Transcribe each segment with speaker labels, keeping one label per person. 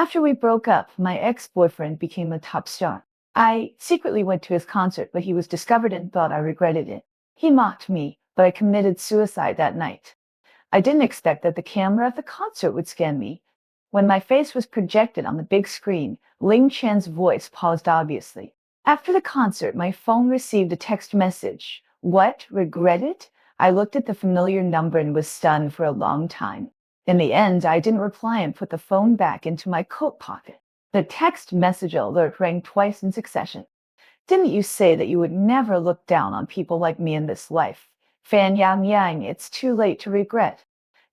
Speaker 1: After we broke up, my ex-boyfriend became a top star. I secretly went to his concert, but he was discovered and thought I regretted it. He mocked me, but I committed suicide that night. I didn't expect that the camera at the concert would scan me. When my face was projected on the big screen, Ling Chen's voice paused obviously. After the concert, my phone received a text message. What? Regret it? I looked at the familiar number and was stunned for a long time. In the end, I didn't reply and put the phone back into my coat pocket. The text message alert rang twice in succession. Didn't you say that you would never look down on people like me in this life? Fan Yang Yang, it's too late to regret.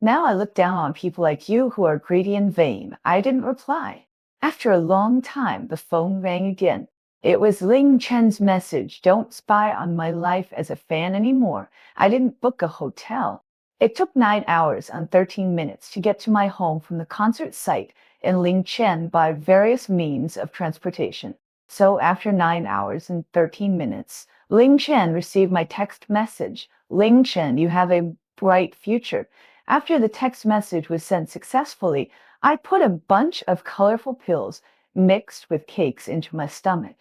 Speaker 1: Now I look down on people like you who are greedy and vain. I didn't reply. After a long time, the phone rang again. It was Ling Chen's message. Don't spy on my life as a fan anymore. I didn't book a hotel. It took 9 hours and 13 minutes to get to my home from the concert site in Ling Chen by various means of transportation. So after 9 hours and 13 minutes, Ling Chen received my text message. Ling Chen, you have a bright future. After the text message was sent successfully, I put a bunch of colorful pills mixed with cakes into my stomach.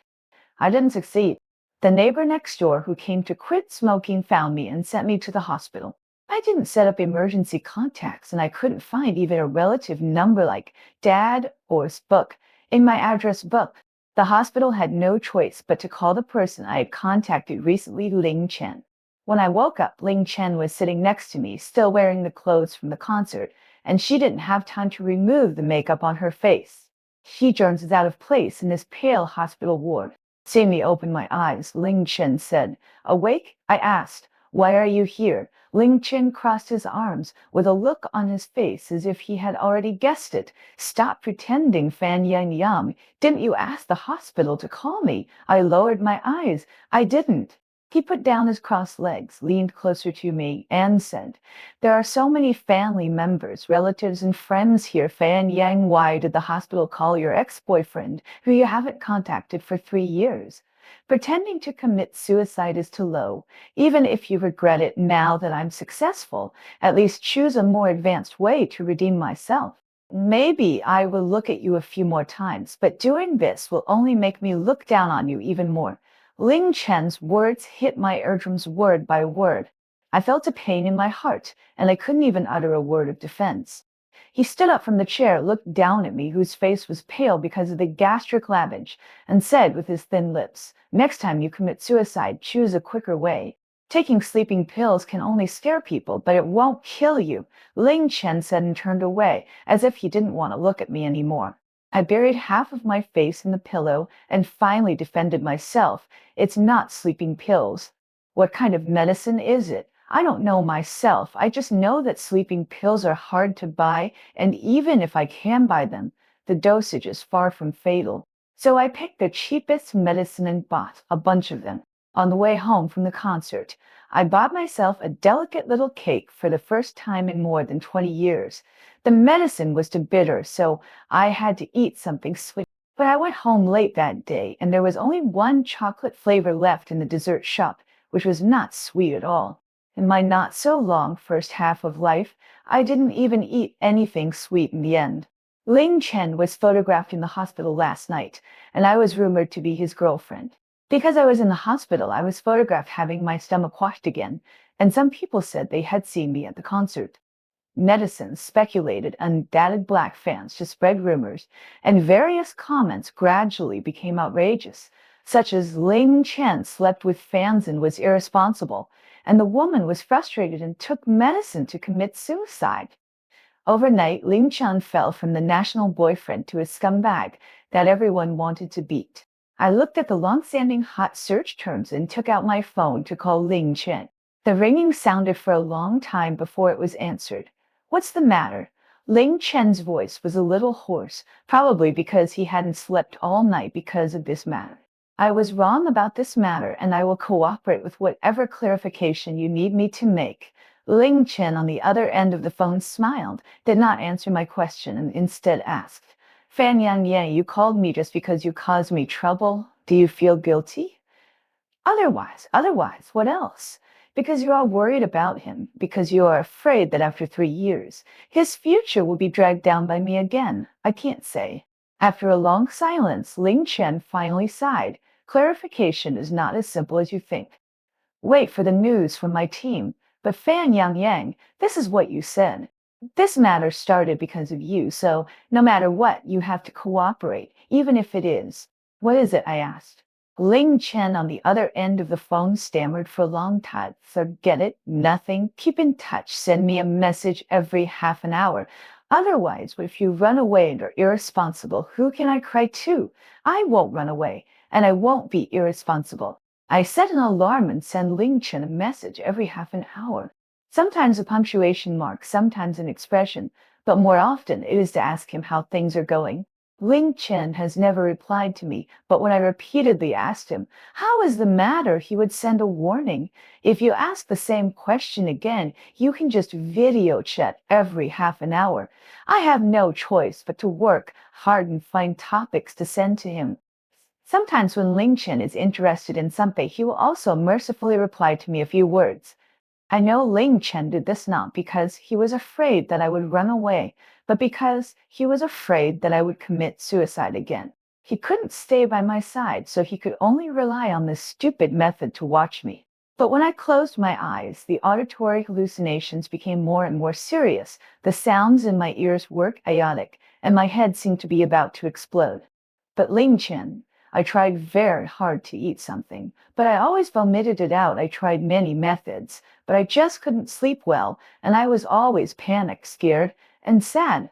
Speaker 1: I didn't succeed. The neighbor next door who came to quit smoking found me and sent me to the hospital. I didn't set up emergency contacts and I couldn't find even a relative number like Dad or Spook in my address book. The hospital had no choice but to call the person I had contacted recently, Ling Chen. When I woke up, Ling Chen was sitting next to me, still wearing the clothes from the concert, and she didn't have time to remove the makeup on her face. She turns out of place in this pale hospital ward. Seeing me open my eyes, Ling Chen said, "Awake?" I asked. "Why are you here?" Ling Chen crossed his arms with a look on his face as if he had already guessed it. "Stop pretending, Fan Yang Yang. Didn't you ask the hospital to call me?" I lowered my eyes. "I didn't." He put down his crossed legs, leaned closer to me, and said, "There are so many family members, relatives, and friends here, Fan Yang. Why did the hospital call your ex-boyfriend, who you haven't contacted for 3 years? Pretending to commit suicide is too low. Even if you regret it now that I'm successful, at least choose a more advanced way to redeem myself. Maybe I will look at you a few more times, but doing this will only make me look down on you even more." Ling Chen's words hit my eardrums word by word. I felt a pain in my heart, and I couldn't even utter a word of defense. He stood up from the chair, looked down at me, whose face was pale because of the gastric lavage, and said with his thin lips, "Next time you commit suicide, choose a quicker way. Taking sleeping pills can only scare people, but it won't kill you." Ling Chen said and turned away, as if he didn't want to look at me anymore. I buried half of my face in the pillow and finally defended myself. "It's not sleeping pills." "What kind of medicine is it?" "I don't know myself. I just know that sleeping pills are hard to buy, and even if I can buy them, the dosage is far from fatal. So I picked the cheapest medicine and bought a bunch of them. On the way home from the concert, I bought myself a delicate little cake for the first time in more than 20 years. The medicine was too bitter, so I had to eat something sweet. But I went home late that day, and there was only one chocolate flavor left in the dessert shop, which was not sweet at all. In my not so long first half of life, I didn't even eat anything sweet in the end. Ling Chen was photographed in the hospital last night, and I was rumored to be his girlfriend. Because I was in the hospital, I was photographed having my stomach washed again, and some people said they had seen me at the concert. Netizens speculated and dated black fans to spread rumors, and various comments gradually became outrageous, such as Ling Chen slept with fans and was irresponsible, and the woman was frustrated and took medicine to commit suicide. Overnight, Ling Chen fell from the national boyfriend to a scumbag that everyone wanted to beat. I looked at the long-standing hot search terms and took out my phone to call Ling Chen. The ringing sounded for a long time before it was answered. "What's the matter?" Ling Chen's voice was a little hoarse, probably because he hadn't slept all night because of this matter. "I was wrong about this matter, and I will cooperate with whatever clarification you need me to make." Ling Chen on the other end of the phone smiled, did not answer my question, and instead asked, "Fan Yang Yang, you called me just because you caused me trouble. Do you feel guilty?" Otherwise, what else? Because you are worried about him, because you are afraid that after 3 years, his future will be dragged down by me again. I can't say. After a long silence, Ling Chen finally sighed. Clarification is not as simple as you think. Wait for the news from my team. But Fan Yang, this is what you said. This matter started because of you, so no matter what, you have to cooperate, even if it is. What is it? I asked. Ling Chen on the other end of the phone stammered for a long time. Forget it, nothing. Keep in touch. Send me a message every half an hour. Otherwise, if you run away and are irresponsible, who can I cry to? I won't run away, and I won't be irresponsible. I set an alarm and send Ling Chen a message every half an hour. Sometimes a punctuation mark, sometimes an expression, but more often it is to ask him how things are going. Ling Chen has never replied to me, but when I repeatedly asked him, "How is the matter?" he would send a warning. If you ask the same question again, you can just video chat every half an hour. I have no choice but to work hard and find topics to send to him. Sometimes when Ling Chen is interested in something, he will also mercifully reply to me a few words. I know Ling Chen did this not because he was afraid that I would run away, but because he was afraid that I would commit suicide again. He couldn't stay by my side, so he could only rely on this stupid method to watch me. But when I closed my eyes, the auditory hallucinations became more and more serious. The sounds in my ears were chaotic, and my head seemed to be about to explode. But Ling Chen, I tried very hard to eat something, but I always vomited it out. I tried many methods, but I just couldn't sleep well, and I was always panicked, scared, and sad.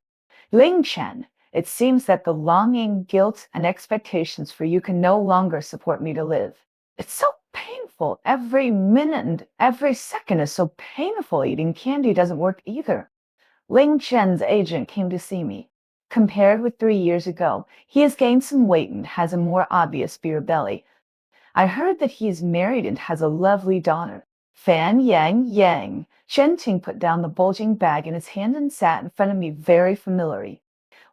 Speaker 1: Ling Chen, it seems that the longing, guilt, and expectations for you can no longer support me to live. It's so painful. Every minute and every second is so painful. Eating candy doesn't work either. Ling Chen's agent came to see me. Compared with 3 years ago, he has gained some weight and has a more obvious beer belly. I heard that he is married and has a lovely daughter. Fan Yang. Shen Ting put down the bulging bag in his hand and sat in front of me very familiarly.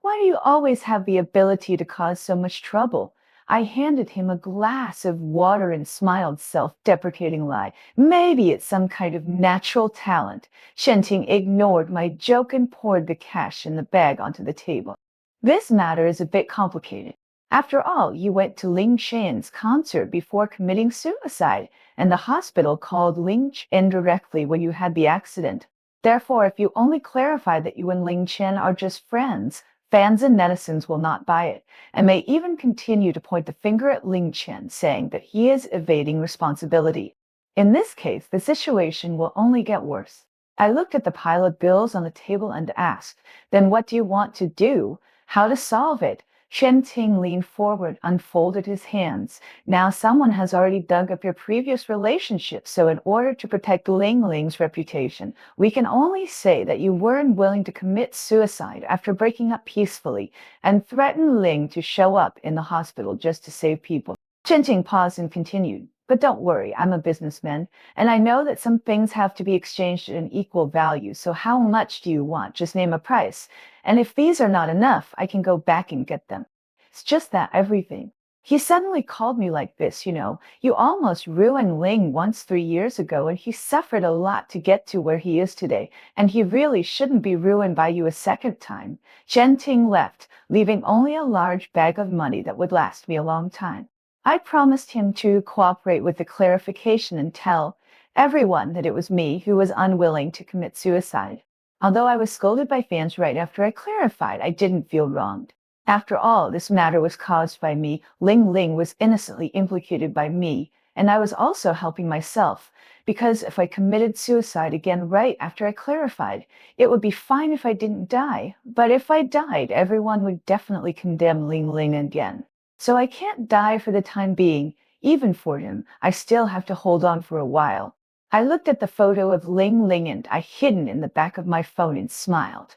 Speaker 1: Why do you always have the ability to cause so much trouble? I handed him a glass of water and smiled self-deprecating lie. Maybe it's some kind of natural talent. Shenting ignored my joke and poured the cash in the bag onto the table. This matter is a bit complicated. After all, you went to Ling Shan's concert before committing suicide, and the hospital called Ling Chen directly when you had the accident. Therefore, if you only clarify that you and Ling Chen are just friends, fans and netizens will not buy it, and may even continue to point the finger at Ling Chen, saying that he is evading responsibility. In this case, the situation will only get worse. I looked at the pile of bills on the table and asked, "Then what do you want to do? How to solve it?" Shen Ting leaned forward, unfolded his hands. "Now someone has already dug up your previous relationship, so in order to protect Ling Ling's reputation, we can only say that you weren't willing to commit suicide after breaking up peacefully and threatened Ling to show up in the hospital just to save people." Shen Ting paused and continued. "But don't worry, I'm a businessman, and I know that some things have to be exchanged at an equal value, so how much do you want? Just name a price. And if these are not enough, I can go back and get them. It's just that everything." He suddenly called me like this, "You almost ruined Ling once 3 years ago, and he suffered a lot to get to where he is today, and he really shouldn't be ruined by you a second time." Chen Ting left, leaving only a large bag of money that would last me a long time. I promised him to cooperate with the clarification and tell everyone that it was me who was unwilling to commit suicide. Although I was scolded by fans right after I clarified, I didn't feel wronged. After all, this matter was caused by me. Ling Ling was innocently implicated by me, and I was also helping myself, because if I committed suicide again right after I clarified, it would be fine if I didn't die. But if I died, everyone would definitely condemn Ling Ling again. So I can't die for the time being. Even for him, I still have to hold on for a while. I looked at the photo of Ling Ling and I hidden in the back of my phone and smiled.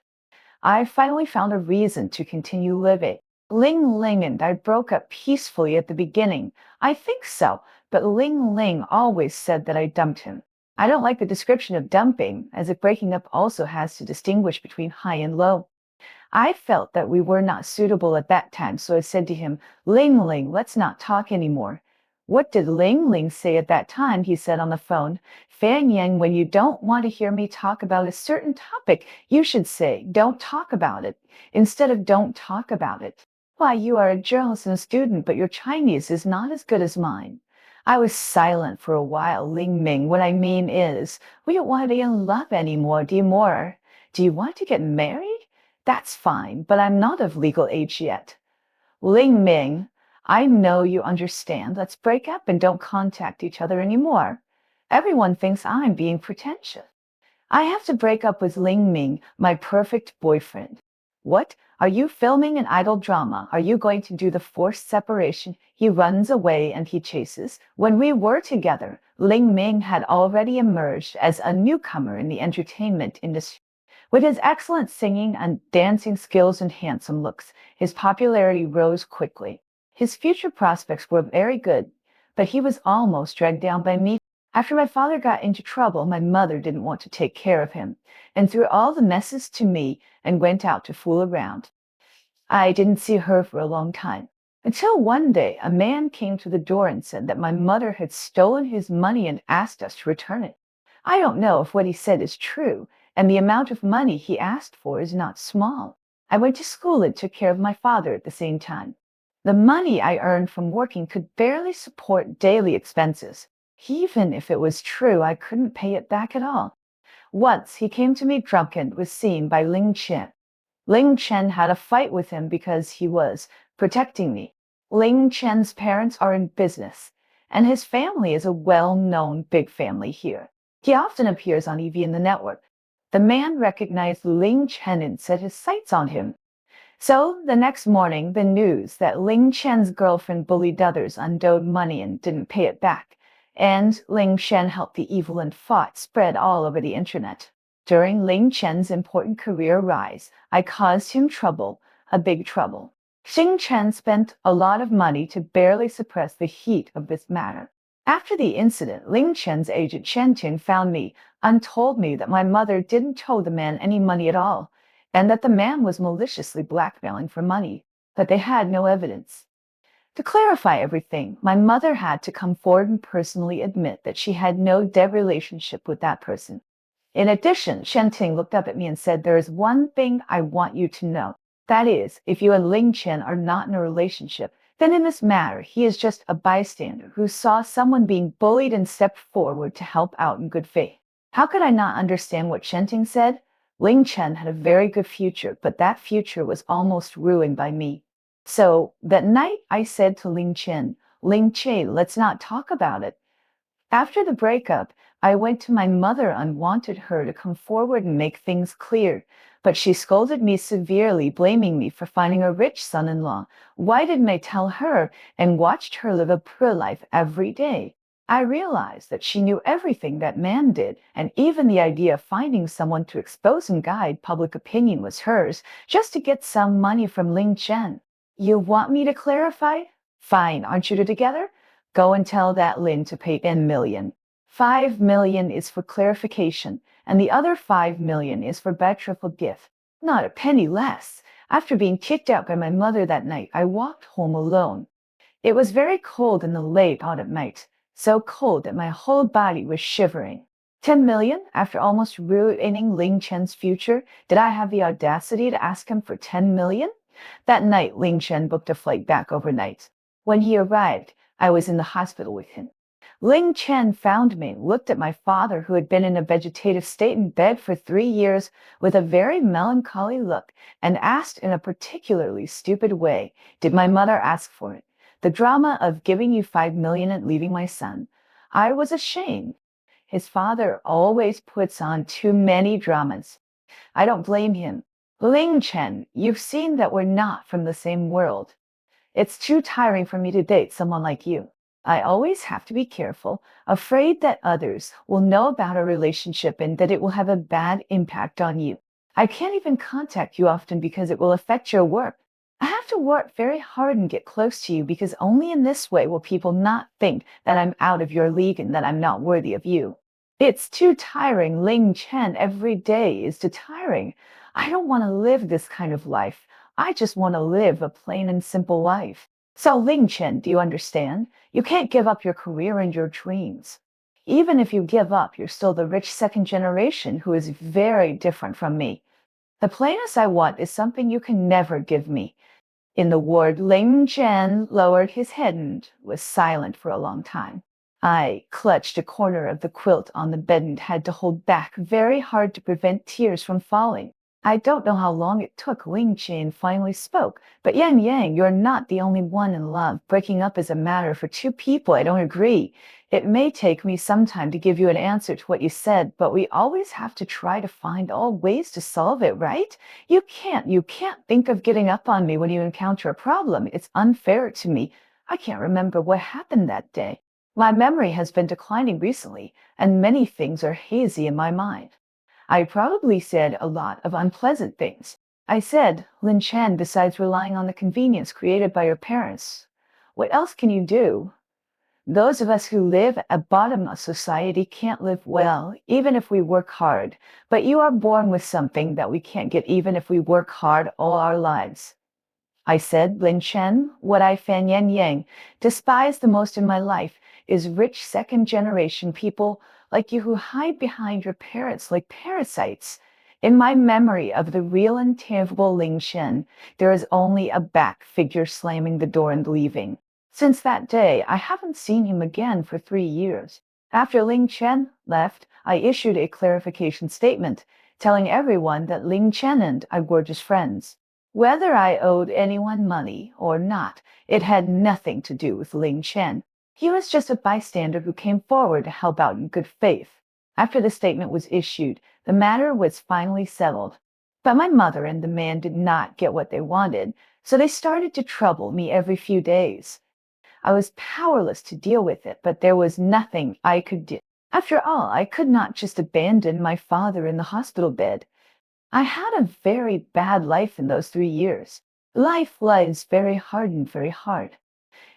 Speaker 1: I finally found a reason to continue living. Ling Ling and I broke up peacefully at the beginning. I think so, but Ling Ling always said that I dumped him. I don't like the description of dumping, as if breaking up also has to distinguish between high and low. I felt that we were not suitable at that time, so I said to him, "Ling Ling, let's not talk anymore." "What did Ling Ling say at that time?" he said on the phone. "Fan Yang, when you don't want to hear me talk about a certain topic, you should say, 'Don't talk about it,' instead of 'Don't talk about it.'" Why, you are a journalist and a student, but your Chinese is not as good as mine. I was silent for a while. Ling Ming, what I mean is, we don't want to be in love anymore, do you more? Do you want to get married? That's fine, but I'm not of legal age yet. Ling Ming, I know you understand. Let's break up and don't contact each other anymore. Everyone thinks I'm being pretentious. I have to break up with Ling Ming, my perfect boyfriend. What? Are you filming an idol drama? Are you going to do the forced separation? He runs away and he chases. When we were together, Ling Ming had already emerged as a newcomer in the entertainment industry. With his excellent singing and dancing skills and handsome looks, his popularity rose quickly. His future prospects were very good, but he was almost dragged down by me. After my father got into trouble, my mother didn't want to take care of him and threw all the messes to me and went out to fool around. I didn't see her for a long time until one day a man came to the door and said that my mother had stolen his money and asked us to return it. I don't know if what he said is true, and the amount of money he asked for is not small. I went to school and took care of my father at the same time. The money I earned from working could barely support daily expenses. Even if it was true, I couldn't pay it back at all. Once he came to me drunk and was seen by Ling Chen. Ling Chen had a fight with him because he was protecting me. Ling Chen's parents are in business, and his family is a well-known big family here. He often appears on TV and the network. The man recognized Ling Chen and set his sights on him. So the next morning, the news that Ling Chen's girlfriend bullied others, undowed money, and didn't pay it back, and Ling Chen helped the evil and fought spread all over the internet. During Ling Chen's important career rise, I caused him trouble, a big trouble. Xing Chen spent a lot of money to barely suppress the heat of this matter. After the incident, Ling Chen's agent Chen Ting found me and told me that my mother didn't owe the man any money at all, and that the man was maliciously blackmailing for money, but they had no evidence. To clarify everything, my mother had to come forward and personally admit that she had no dead relationship with that person. In addition, Shenting looked up at me and said, "There is one thing I want you to know. That is, if you and Ling Chen are not in a relationship, then in this matter, he is just a bystander who saw someone being bullied and stepped forward to help out in good faith." How could I not understand what Shenting said? Ling Chen had a very good future, but that future was almost ruined by me. So that night I said to Ling Chen, "Ling Che, let's not talk about it." After the breakup, I went to my mother and wanted her to come forward and make things clear, but she scolded me severely, blaming me for finding a rich son-in-law. Why didn't I tell her and watched her live a poor life every day? I realized that she knew everything that man did, and even the idea of finding someone to expose and guide public opinion was hers, just to get some money from Ling Chen. You want me to clarify? Fine, aren't you two together? Go and tell that Lin to pay 10 million. 5 million is for clarification, and the other 5 million is for betrothal gift. Not a penny less. After being kicked out by my mother that night, I walked home alone. It was very cold in the late autumn night, so cold that my whole body was shivering. 10 million? After almost ruining Ling Chen's future, did I have the audacity to ask him for 10 million? That night, Ling Chen booked a flight back overnight. When he arrived, I was in the hospital with him. Ling Chen found me, looked at my father, who had been in a vegetative state in bed for 3 years, with a very melancholy look, and asked in a particularly stupid way, "Did my mother ask for it? The drama of giving you 5 million and leaving my son." I was ashamed. His father always puts on too many dramas. I don't blame him. Ling Chen, you've seen that we're not from the same world. It's too tiring for me to date someone like you. I always have to be careful, afraid that others will know about our relationship and that it will have a bad impact on you. I can't even contact you often because it will affect your work. I have to work very hard and get close to you because only in this way will people not think that I'm out of your league and that I'm not worthy of you. It's too tiring. Ling Chen, every day is too tiring. I don't want to live this kind of life. I just want to live a plain and simple life. So, Ling Chen, do you understand? You can't give up your career and your dreams. Even if you give up, you're still the rich second generation who is very different from me. The plainness I want is something you can never give me. In the ward, Ling Chen lowered his head and was silent for a long time. I clutched a corner of the quilt on the bed and had to hold back very hard to prevent tears from falling. I don't know how long it took. Ling Chen finally spoke. But Yang Yang, you're not the only one in love. Breaking up is a matter for two people. I don't agree. It may take me some time to give you an answer to what you said, but we always have to try to find all ways to solve it, right? You can't think of getting up on me when you encounter a problem. It's unfair to me. I can't remember what happened that day. My memory has been declining recently, and many things are hazy in my mind. I probably said a lot of unpleasant things. I said, Lin Chen, besides relying on the convenience created by your parents, what else can you do? Those of us who live at bottom of society can't live well, even if we work hard. But you are born with something that we can't get even if we work hard all our lives. I said, Lin Chen, what I Fan Yan Yang despise the most in my life is rich second-generation people like you who hide behind your parents like parasites. In my memory of the real and tangible Ling Chen, there is only a back figure slamming the door and leaving. Since that day, I haven't seen him again for 3 years. After Ling Chen left, I issued a clarification statement telling everyone that Ling Chen and I were just friends. Whether I owed anyone money or not, it had nothing to do with Ling Chen. He was just a bystander who came forward to help out in good faith. After the statement was issued, the matter was finally settled. But my mother and the man did not get what they wanted, so they started to trouble me every few days. I was powerless to deal with it, but there was nothing I could do. After all, I could not just abandon my father in the hospital bed. I had a very bad life in those 3 years. Life was very hard and very hard.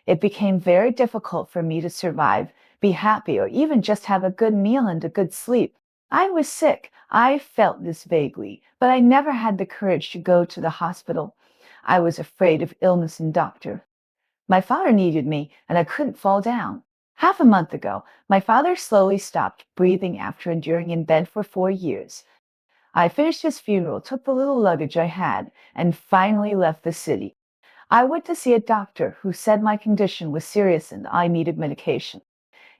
Speaker 1: It became very difficult for me to survive, be happy, or even just have a good meal and a good sleep. I was sick. I felt this vaguely, but I never had the courage to go to the hospital. I was afraid of illness and doctor. My father needed me, and I couldn't fall down. Half a month ago, my father slowly stopped breathing after enduring in bed for 4 years. I finished his funeral, took the little luggage I had, and finally left the city. I went to see a doctor who said my condition was serious and I needed medication.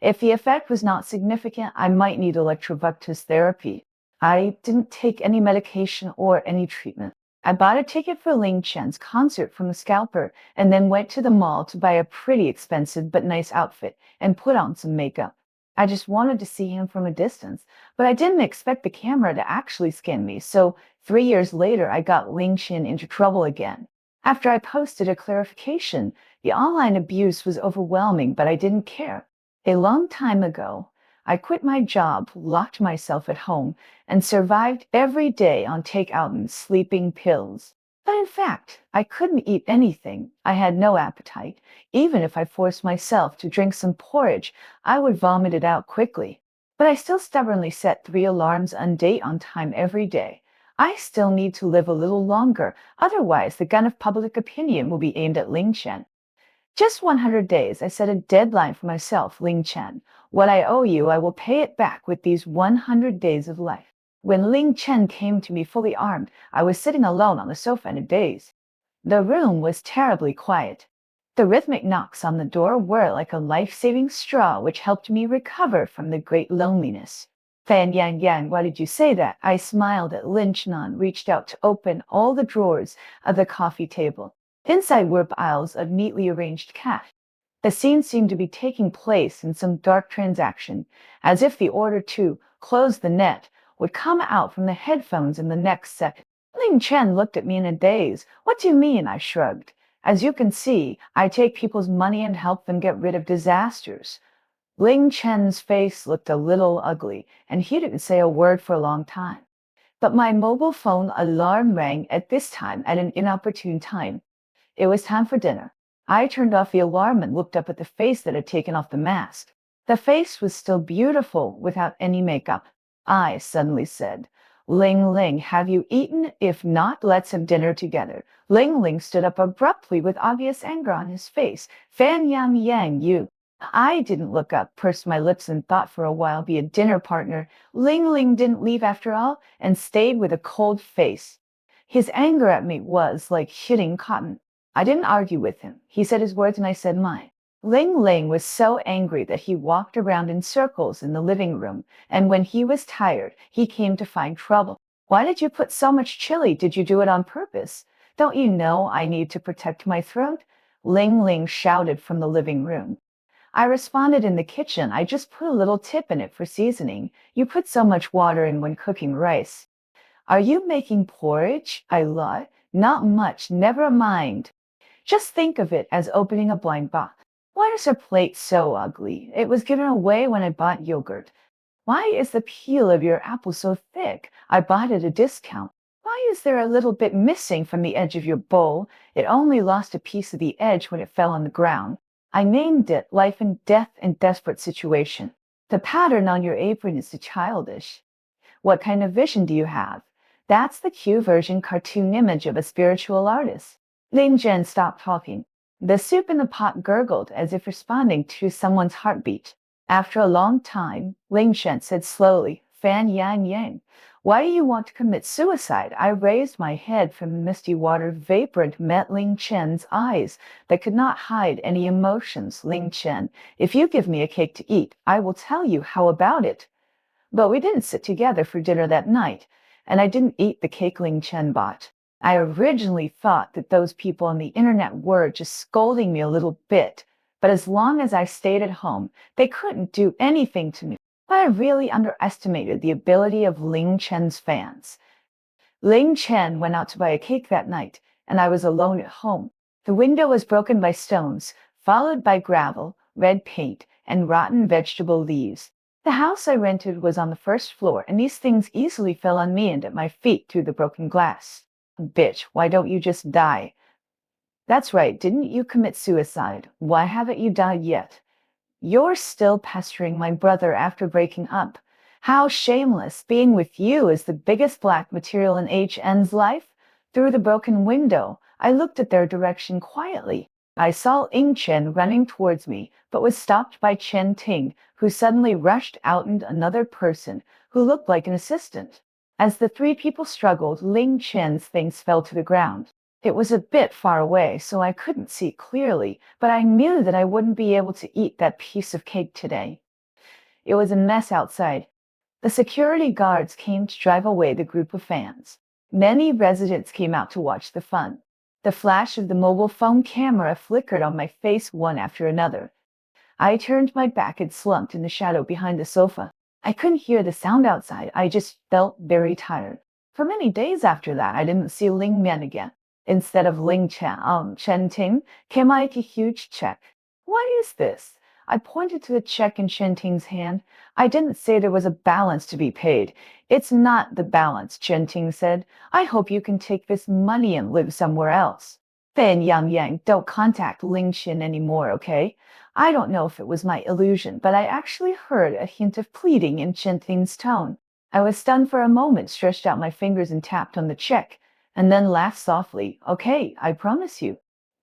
Speaker 1: If the effect was not significant, I might need electrovectus therapy. I didn't take any medication or any treatment. I bought a ticket for Ling Chen's concert from the scalper and then went to the mall to buy a pretty expensive but nice outfit and put on some makeup. I just wanted to see him from a distance, but I didn't expect the camera to actually scan me, so 3 years later I got Ling Chen into trouble again. After I posted a clarification, the online abuse was overwhelming, but I didn't care. A long time ago, I quit my job, locked myself at home, and survived every day on takeout and sleeping pills. But in fact, I couldn't eat anything. I had no appetite. Even if I forced myself to drink some porridge, I would vomit it out quickly. But I still stubbornly set 3 alarms on date on time every day. I still need to live a little longer, otherwise the gun of public opinion will be aimed at Ling Chen. Just 100 days, I set a deadline for myself, Ling Chen. What I owe you, I will pay it back with these 100 days of life. When Ling Chen came to me fully armed, I was sitting alone on the sofa in a daze. The room was terribly quiet. The rhythmic knocks on the door were like a life-saving straw which helped me recover from the great loneliness. Fan Yang Yang, why did you say that? I smiled at Lin Chenan, reached out to open all the drawers of the coffee table. Inside were piles of neatly arranged cash. The scene seemed to be taking place in some dark transaction, as if the order to close the net would come out from the headphones in the next second. Ling Chen looked at me in a daze. What do you mean? I shrugged. As you can see, I take people's money and help them get rid of disasters. Ling Chen's face looked a little ugly, and he didn't say a word for a long time. But my mobile phone alarm rang at this time at an inopportune time. It was time for dinner. I turned off the alarm and looked up at the face that had taken off the mask. The face was still beautiful without any makeup. I suddenly said, Ling Ling, have you eaten? If not, let's have dinner together. Ling Ling stood up abruptly with obvious anger on his face. Fan Yang Yang, you. I didn't look up, pursed my lips and thought for a while be a dinner partner. Ling Ling didn't leave after all and stayed with a cold face. His anger at me was like hitting cotton. I didn't argue with him. He said his words and I said mine. Ling Ling was so angry that he walked around in circles in the living room, and when he was tired, he came to find trouble. Why did you put so much chili? Did you do it on purpose? Don't you know I need to protect my throat? Ling Ling shouted from the living room. I responded in the kitchen. I just put a little tip in it for seasoning. You put so much water in when cooking rice. Are you making porridge? I lied. Not much, never mind. Just think of it as opening a blind box. Why is her plate so ugly? It was given away when I bought yogurt. Why is the peel of your apple so thick? I bought it at a discount. Why is there a little bit missing from the edge of your bowl? It only lost a piece of the edge when it fell on the ground. I named it Life and Death in Desperate Situation. The pattern on your apron is too childish. What kind of vision do you have? That's the Q version cartoon image of a spiritual artist. Lin Jen stopped talking. The soup in the pot gurgled as if responding to someone's heartbeat. After a long time, Ling Shen said slowly, Fan Yang Yang, why do you want to commit suicide? I raised my head from the misty water vapor and met Ling Chen's eyes that could not hide any emotions. Ling Chen, if you give me a cake to eat, I will tell you how about it. But we didn't sit together for dinner that night, and I didn't eat the cake Ling Chen bought. I originally thought that those people on the internet were just scolding me a little bit, but as long as I stayed at home, they couldn't do anything to me. But I really underestimated the ability of Ling Chen's fans. Ling Chen went out to buy a cake that night, and I was alone at home. The window was broken by stones, followed by gravel, red paint, and rotten vegetable leaves. The house I rented was on the first floor, and these things easily fell on me and at my feet through the broken glass. Bitch, why don't you just die? That's right, didn't you commit suicide? Why haven't you died yet? You're still pestering my brother after breaking up. How shameless. Being with you is the biggest black material in HN's life. Through the broken window, I looked at their direction quietly. I saw Ing Chen running towards me, but was stopped by Chen Ting, who suddenly rushed out and another person who looked like an assistant. As the three people struggled, Ling Chen's things fell to the ground. It was a bit far away, so I couldn't see clearly, but I knew that I wouldn't be able to eat that piece of cake today. It was a mess outside. The security guards came to drive away the group of fans. Many residents came out to watch the fun. The flash of the mobile phone camera flickered on my face one after another. I turned my back and slumped in the shadow behind the sofa. I couldn't hear the sound outside. I just felt very tired. For many days after that, I didn't see Ling Mian again. Instead of Chen Ting came like a huge check. What is this? I pointed to the check in Chen Ting's hand. I didn't say there was a balance to be paid. It's not the balance, Chen Ting said. I hope you can take this money and live somewhere else. Fan Yang Yang, don't contact Ling Xin anymore, okay? I don't know if it was my illusion, but I actually heard a hint of pleading in Chen Ting's tone. I was stunned for a moment, stretched out my fingers and tapped on the check, and then laughed softly. Okay, I promise you.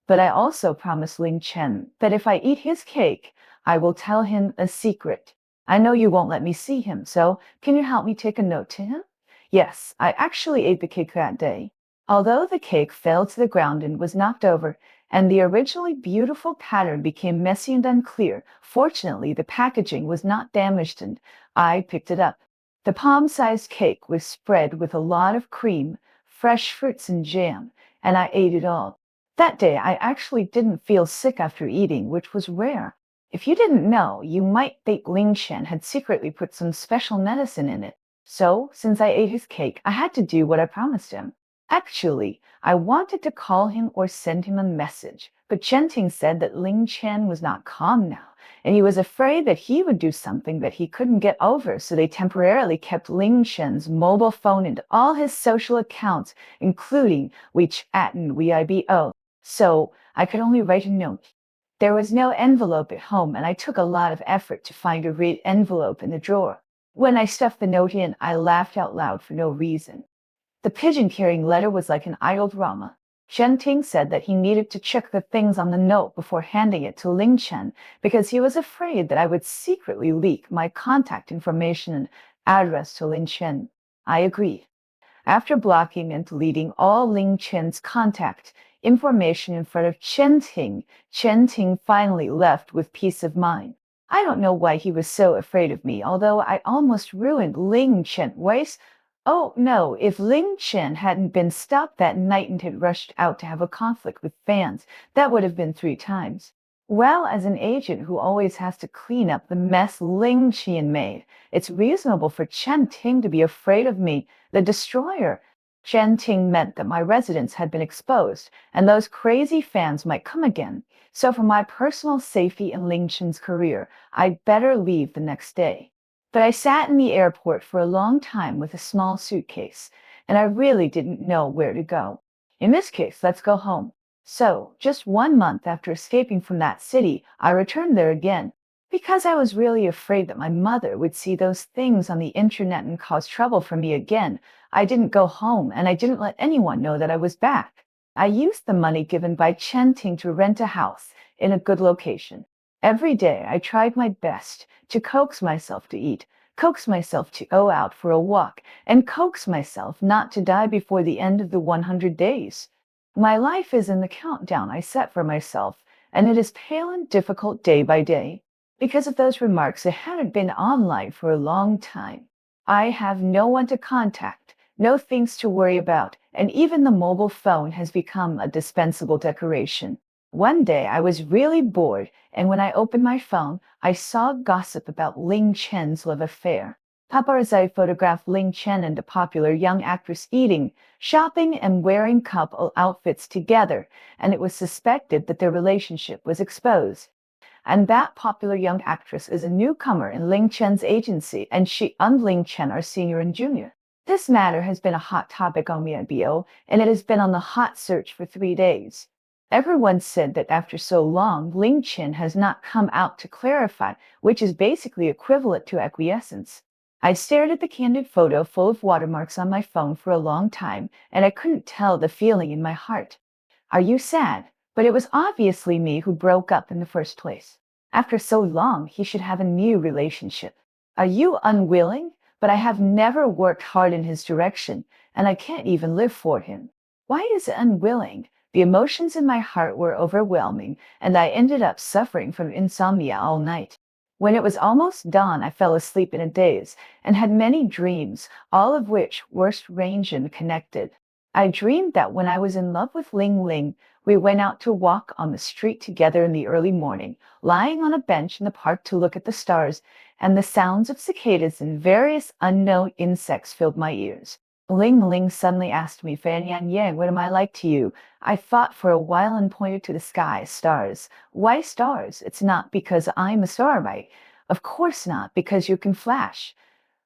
Speaker 1: But I also promised Ling Chen that if I eat his cake, I will tell him a secret. I know you won't let me see him, so can you help me take a note to him? Yes, I actually ate the cake that day. Although the cake fell to the ground and was knocked over, and the originally beautiful pattern became messy and unclear, fortunately the packaging was not damaged and I picked it up. The palm-sized cake was spread with a lot of cream, fresh fruits and jam, and I ate it all. That day I actually didn't feel sick after eating, which was rare. If you didn't know, you might think Ling Shen had secretly put some special medicine in it. So, since I ate his cake, I had to do what I promised him. Actually, I wanted to call him or send him a message, but Chen Ting said that Ling Chen was not calm now, and he was afraid that he would do something that he couldn't get over, so they temporarily kept Ling Chen's mobile phone and all his social accounts, including WeChat and Weibo. So I could only write a note. There was no envelope at home, and I took a lot of effort to find a red envelope in the drawer. When I stuffed the note in, I laughed out loud for no reason. The pigeon-carrying letter was like an idle drama. Chen Ting said that he needed to check the things on the note before handing it to Ling Chen because he was afraid that I would secretly leak my contact information and address to Ling Chen. I agreed. After blocking and deleting all Ling Chen's contact, information in front of Chen Ting. Chen Ting finally left with peace of mind. I don't know why he was so afraid of me, although I almost ruined Ling Chen's waist. Oh no, if Ling Chen hadn't been stopped that night and had rushed out to have a conflict with fans, that would have been 3 times. Well, as an agent who always has to clean up the mess Ling Qian made, it's reasonable for Chen Ting to be afraid of me, the destroyer. Chen Ting meant that my residence had been exposed, and those crazy fans might come again. So for my personal safety and Ling Qian's career, I'd better leave the next day. But I sat in the airport for a long time with a small suitcase, and I really didn't know where to go. In this case, let's go home. So, just 1 month after escaping from that city, I returned there again, because I was really afraid that my mother would see those things on the internet and cause trouble for me again. I didn't go home, and I didn't let anyone know that I was back. I used the money given by Chen Ting to rent a house in a good location. Every day I tried my best to coax myself to eat, coax myself to go out for a walk, and coax myself not to die before the end of the 100 days. My life is in the countdown I set for myself, and it is pale and difficult day by day. Because of those remarks, I hadn't been online for a long time. I have no one to contact, no things to worry about, and even the mobile phone has become a dispensable decoration. One day I was really bored, and when I opened my phone, I saw gossip about Ling Chen's love affair. Paparazzi photographed Ling Chen and the popular young actress eating, shopping, and wearing couple outfits together, and it was suspected that their relationship was exposed. And that popular young actress is a newcomer in Ling Chen's agency, and she and Ling Chen are senior and junior. This matter has been a hot topic on Weibo, and it has been on the hot search for 3 days. Everyone said that after so long, Ling Chen has not come out to clarify, which is basically equivalent to acquiescence. I stared at the candid photo full of watermarks on my phone for a long time, and I couldn't tell the feeling in my heart. Are you sad? But it was obviously me who broke up in the first place. After so long, he should have a new relationship. Are you unwilling? But I have never worked hard in his direction, and I can't even live for him. Why is it unwilling? The emotions in my heart were overwhelming, and I ended up suffering from insomnia all night. When it was almost dawn, I fell asleep in a daze and had many dreams, all of which were strange and connected. I dreamed that when I was in love with Ling Ling, we went out to walk on the street together in the early morning, lying on a bench in the park to look at the stars, and the sounds of cicadas and various unknown insects filled my ears. Ling Ling suddenly asked me, Fan Yan Yang, what am I like to you? I thought for a while and pointed to the sky, stars. Why stars? It's not because I'm a star, right? Of course not, because you can flash.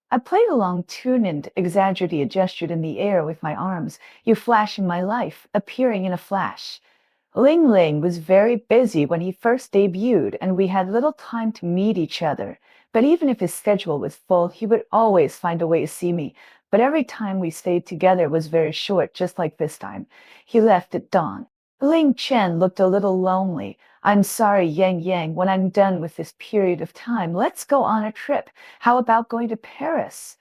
Speaker 1: I played along tune and exaggerated gestured in the air with my arms. You flash in my life, appearing in a flash. Ling Ling was very busy when he first debuted, and we had little time to meet each other. But even if his schedule was full, he would always find a way to see me. But every time we stayed together was very short, just like this time. He left at dawn. Ling Chen looked a little lonely. I'm sorry, Yang Yang, when I'm done with this period of time, let's go on a trip. How about going to Paris?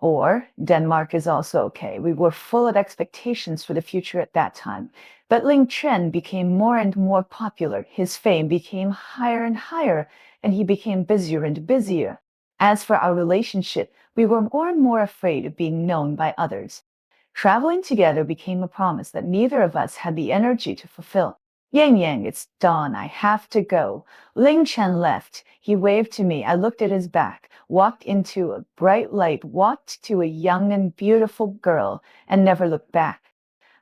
Speaker 1: Or Denmark is also okay. We were full of expectations for the future at that time. But Ling Chen became more and more popular. His fame became higher and higher, and he became busier and busier. As for our relationship, we were more and more afraid of being known by others. Traveling together became a promise that neither of us had the energy to fulfill. Yang Yang, it's dawn. I have to go. Ling Chen left. He waved to me. I looked at his back, walked into a bright light, walked to a young and beautiful girl, and never looked back.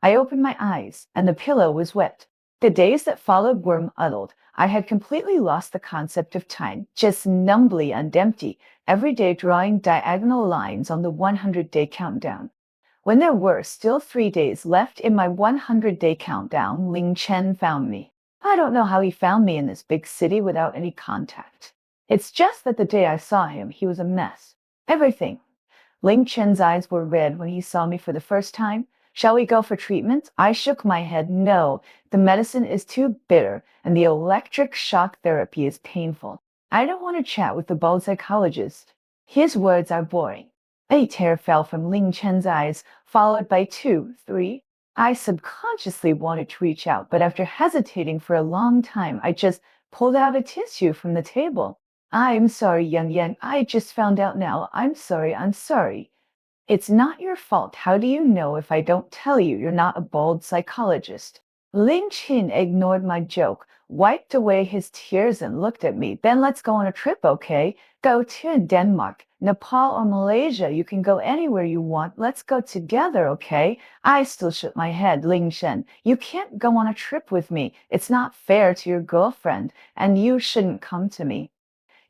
Speaker 1: I opened my eyes, and the pillow was wet. The days that followed were muddled. I had completely lost the concept of time, just numbly and empty, every day drawing diagonal lines on the 100-day countdown. When there were still 3 days left in my 100-day countdown, Ling Chen found me. I don't know how he found me in this big city without any contact. It's just that the day I saw him, he was a mess. Everything. Ling Chen's eyes were red when he saw me for the first time. Shall we go for treatment? I shook my head. No, the medicine is too bitter, and the electric shock therapy is painful. I don't want to chat with the bald psychologist. His words are boring. A tear fell from Ling Chen's eyes, followed by two, three. I subconsciously wanted to reach out, but after hesitating for a long time, I just pulled out a tissue from the table. I'm sorry, Young Yang. I just found out now. I'm sorry. I'm sorry. It's not your fault. How do you know if I don't tell you? You're not a bald psychologist. Ling Qin ignored my joke, wiped away his tears, and looked at me. Then let's go on a trip, okay? Go to Denmark, Nepal, or Malaysia. You can go anywhere you want. Let's go together, okay? I still shook my head. Ling Shen, you can't go on a trip with me. It's not fair to your girlfriend, and you shouldn't come to me.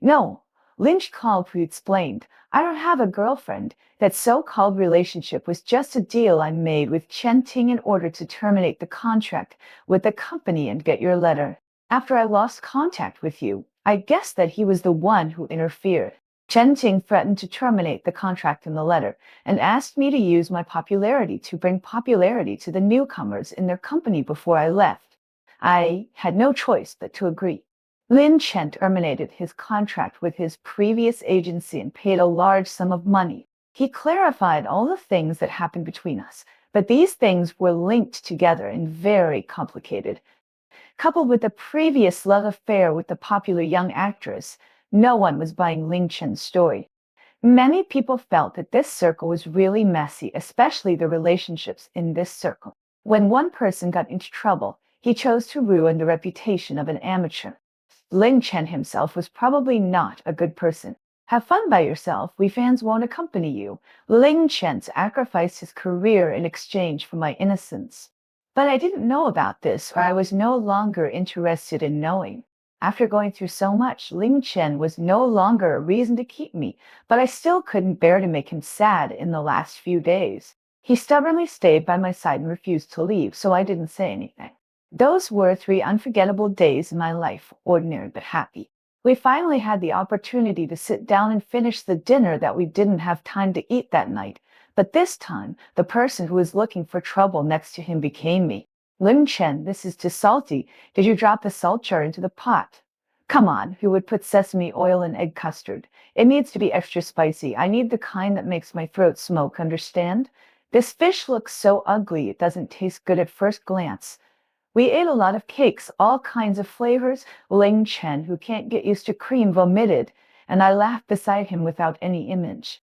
Speaker 1: No, Lynch Calpry explained. I don't have a girlfriend. That so-called relationship was just a deal I made with Chen Ting in order to terminate the contract with the company and get your letter. After I lost contact with you, I guessed that he was the one who interfered. Chen Ting threatened to terminate the contract in the letter and asked me to use my popularity to bring popularity to the newcomers in their company before I left. I had no choice but to agree. Lin Chen terminated his contract with his previous agency and paid a large sum of money. He clarified all the things that happened between us, but these things were linked together and very complicated. Coupled with the previous love affair with the popular young actress, no one was buying Ling Chen's story. Many people felt that this circle was really messy, especially the relationships in this circle. When one person got into trouble, he chose to ruin the reputation of an amateur. Ling Chen himself was probably not a good person. Have fun by yourself. We fans won't accompany you. Ling Chen sacrificed his career in exchange for my innocence. But I didn't know about this, or I was no longer interested in knowing. After going through so much, Ling Chen was no longer a reason to keep me, but I still couldn't bear to make him sad in the last few days. He stubbornly stayed by my side and refused to leave, so I didn't say anything. Those were 3 unforgettable days in my life, ordinary but happy. We finally had the opportunity to sit down and finish the dinner that we didn't have time to eat that night. But this time, the person who was looking for trouble next to him became me. Ling Chen, this is too salty. Did you drop the salt jar into the pot? Come on, who would put sesame oil in egg custard? It needs to be extra spicy. I need the kind that makes my throat smoke, understand? This fish looks so ugly it doesn't taste good at first glance. We ate a lot of cakes, all kinds of flavors. Ling Chen, who can't get used to cream, vomited, and I laughed beside him without any image.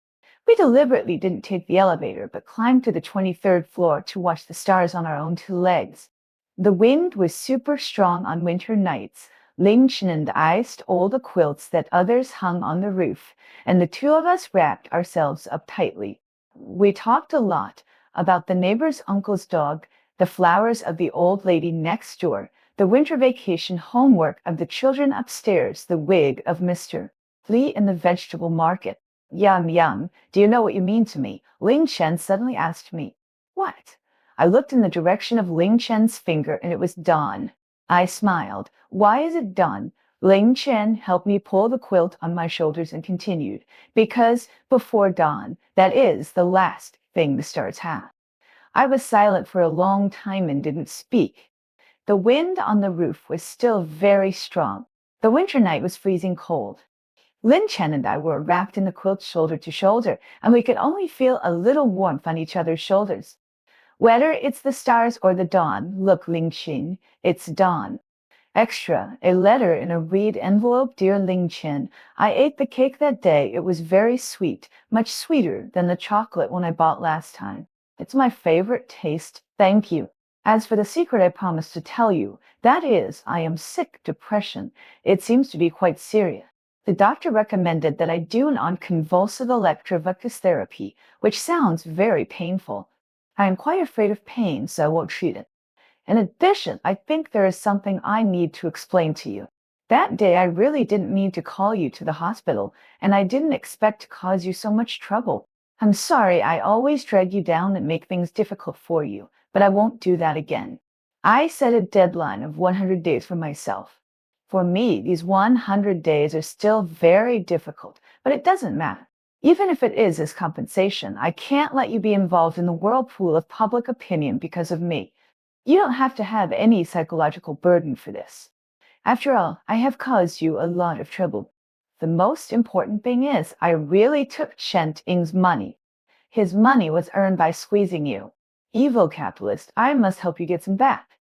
Speaker 1: We deliberately didn't take the elevator, but climbed to the 23rd floor to watch the stars on our own 2 legs. The wind was super strong on winter nights. Ling Chen and I stole the quilts that others hung on the roof, and the two of us wrapped ourselves up tightly. We talked a lot about the neighbor's uncle's dog, the flowers of the old lady next door, the winter vacation homework of the children upstairs, the wig of Mr. Lee in the vegetable market. Yum, yum. Do you know what you mean to me? Ling Chen suddenly asked me. What? I looked in the direction of Ling Chen's finger, and it was dawn. I smiled. Why is it dawn? Ling Chen helped me pull the quilt on my shoulders and continued. Because before dawn, that is the last thing the stars have. I was silent for a long time and didn't speak. The wind on the roof was still very strong. The winter night was freezing cold. Lin Chen and I were wrapped in the quilt shoulder to shoulder, and we could only feel a little warmth on each other's shoulders. Whether it's the stars or the dawn, look, Ling Qin, it's dawn. Extra, a letter in a reed envelope. Dear Ling Chen, I ate the cake that day. It was very sweet, much sweeter than the chocolate one I bought last time. It's my favorite taste. Thank you. As for the secret I promised to tell you, that is, I am sick depression. It seems to be quite serious. The doctor recommended that I do an unconvulsive electrovectus therapy, which sounds very painful. I am quite afraid of pain, so I won't treat it. In addition, I think there is something I need to explain to you. That day, I really didn't mean to call you to the hospital, and I didn't expect to cause you so much trouble. I'm sorry, I always drag you down and make things difficult for you, but I won't do that again. I set a deadline of 100 days for myself. For me, these 100 days are still very difficult, but it doesn't matter. Even if it is as compensation, I can't let you be involved in the whirlpool of public opinion because of me. You don't have to have any psychological burden for this. After all, I have caused you a lot of trouble. The most important thing is, I really took Chen Ting's money. His money was earned by squeezing you. Evil capitalist, I must help you get some back.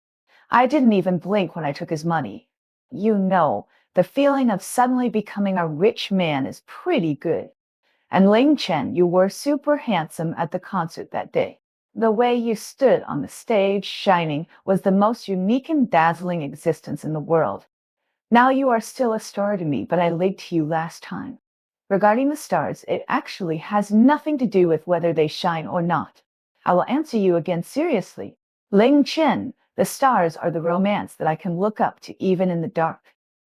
Speaker 1: I didn't even blink when I took his money. You know, the feeling of suddenly becoming a rich man is pretty good. And Ling Chen, you were super handsome at the concert that day. The way you stood on the stage shining was the most unique and dazzling existence in the world. Now you are still a star to me, but I lied to you last time. Regarding the stars, it actually has nothing to do with whether they shine or not. I will answer you again seriously. Ling Chen, the stars are the romance that I can look up to even in the dark.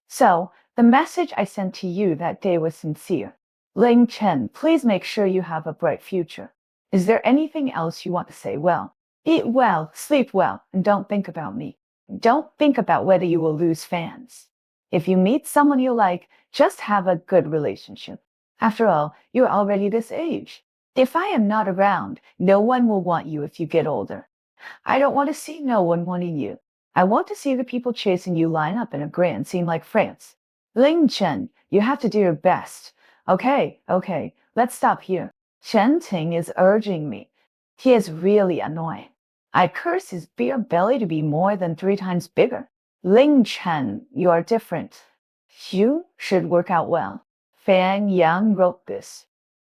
Speaker 1: So, the message I sent to you that day was sincere. Ling Chen, please make sure you have a bright future. Is there anything else you want to say? Well, eat well, sleep well, and don't think about me. Don't think about whether you will lose fans. If you meet someone you like, just have a good relationship. After all, you're already this age. If I am not around, no one will want you if you get older. I don't want to see no one wanting you. I want to see the people chasing you line up in a grand scene like France. Ling Chen, you have to do your best. Okay, let's stop here. Chen Ting is urging me. He is really annoying. I curse his beer belly to be more than 3 times bigger. Ling Chen, you are different. You should work out well. Fan Yang wrote this.